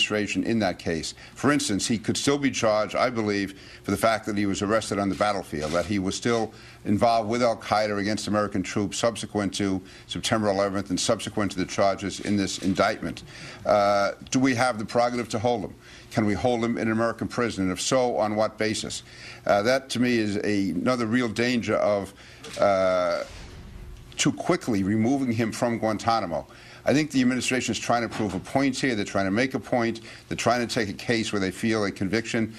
administration in that case. For instance, he could still be charged, I believe, for the fact that he was arrested on the battlefield, that he was still involved with al-Qaeda against American troops subsequent to September 11th and subsequent to the charges in this indictment. Do we have the prerogative to hold him? Can we hold him in an American prison? And if so, on what basis? That, to me, is another real danger of too quickly removing him from Guantanamo. I think the administration is trying to prove a point here. They're trying to make a point. They're trying to take a case where they feel a conviction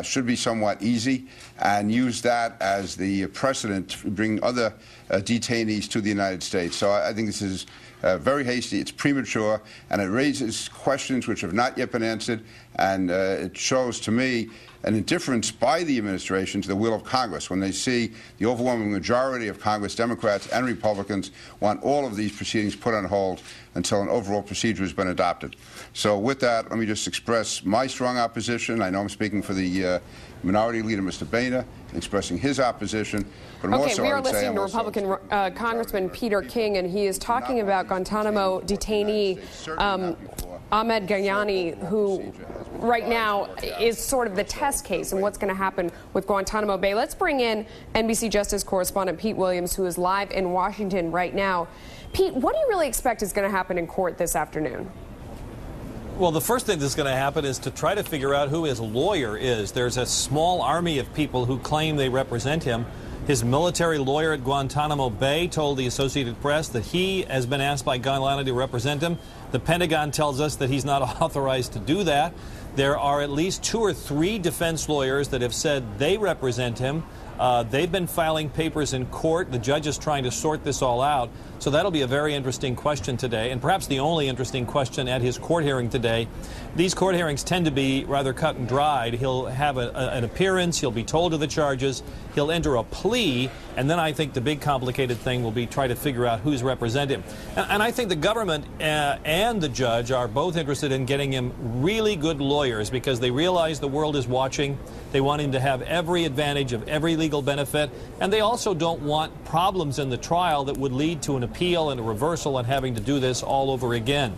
should be somewhat easy and use that as the precedent to bring other detainees to the United States. So I think this is very hasty, it's premature, and it raises questions which have not yet been answered, and it shows to me an indifference by the administration to the will of Congress when they see the overwhelming majority of Congress, Democrats and Republicans, want all of these proceedings put on hold until an overall procedure has been adopted. So with that, let me just express my strong opposition. I know I'm speaking for the Minority Leader, Mr. Boehner, expressing his opposition. But okay, we are listening to Republican Congressman Peter King, and he is talking about Guantanamo detainee Ahmed Ghayani, who right now is sort of the test case and what's going to happen with Guantanamo Bay. Let's bring in NBC Justice correspondent Pete Williams, who is live in Washington right now. Pete, what do you really expect is going to happen in court this afternoon? Well, the first thing that's going to happen is to try to figure out who his lawyer is. There's a small army of people who claim they represent him. His military lawyer at Guantanamo Bay told the Associated Press that he has been asked by Ghayani to represent him. The Pentagon tells us that he's not authorized to do that. There are at least 2 or 3 defense lawyers that have said they represent him. They've been filing papers in court. The judge is trying to sort this all out. So that'll be a very interesting question today, and perhaps the only interesting question at his court hearing today. These court hearings tend to be rather cut and dried. He'll have an appearance. He'll be told of the charges. He'll enter a plea, and then I think the big complicated thing will be try to figure out who's representing him. And I think the government and the judge are both interested in getting him really good lawyers because they realize the world is watching. They want him to have every advantage of every legal benefit, and they also don't want problems in the trial that would lead to an appeal and a reversal and having to do this all over again.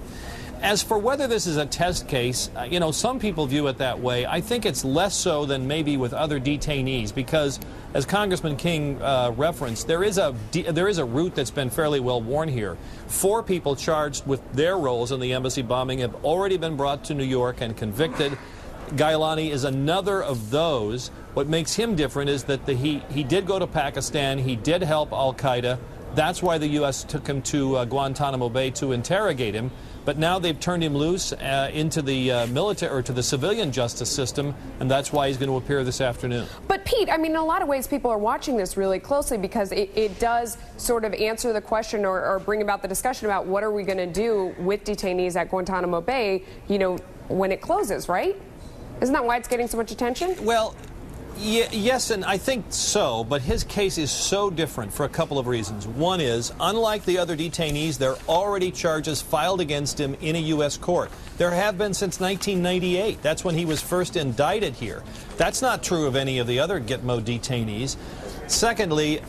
As for whether this is a test case, you know, some people view it that way. I think it's less so than maybe with other detainees because, as Congressman King referenced, there is a route that's been fairly well worn here. 4 people charged with their roles in the embassy bombing have already been brought to New York and convicted. Ghayani is another of those. What makes him different is that he did go to Pakistan. He did help al-Qaeda. That's why the U.S. took him to Guantanamo Bay to interrogate him. But now they've turned him loose into the military or to the civilian justice system, and that's why he's going to appear this afternoon. But Pete, I mean, in a lot of ways, people are watching this really closely because it does sort of answer the question or bring about the discussion about what are we going to do with detainees at Guantanamo Bay, you know, when it closes, right? Isn't that why it's getting so much attention? Well, yes, and I think so, but his case is so different for a couple of reasons. One is, unlike the other detainees, there are already charges filed against him in a U.S. court. There have been since 1998. That's when he was first indicted here. That's not true of any of the other Gitmo detainees. Secondly,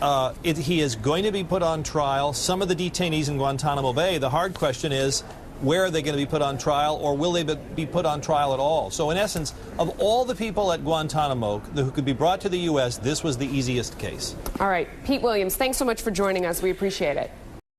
he is going to be put on trial. Some of the detainees in Guantanamo Bay, the hard question is, where are they going to be put on trial, or will they be put on trial at all? So in essence, of all the people at Guantanamo who could be brought to the U.S., this was the easiest case. All right. Pete Williams, thanks so much for joining us. We appreciate it.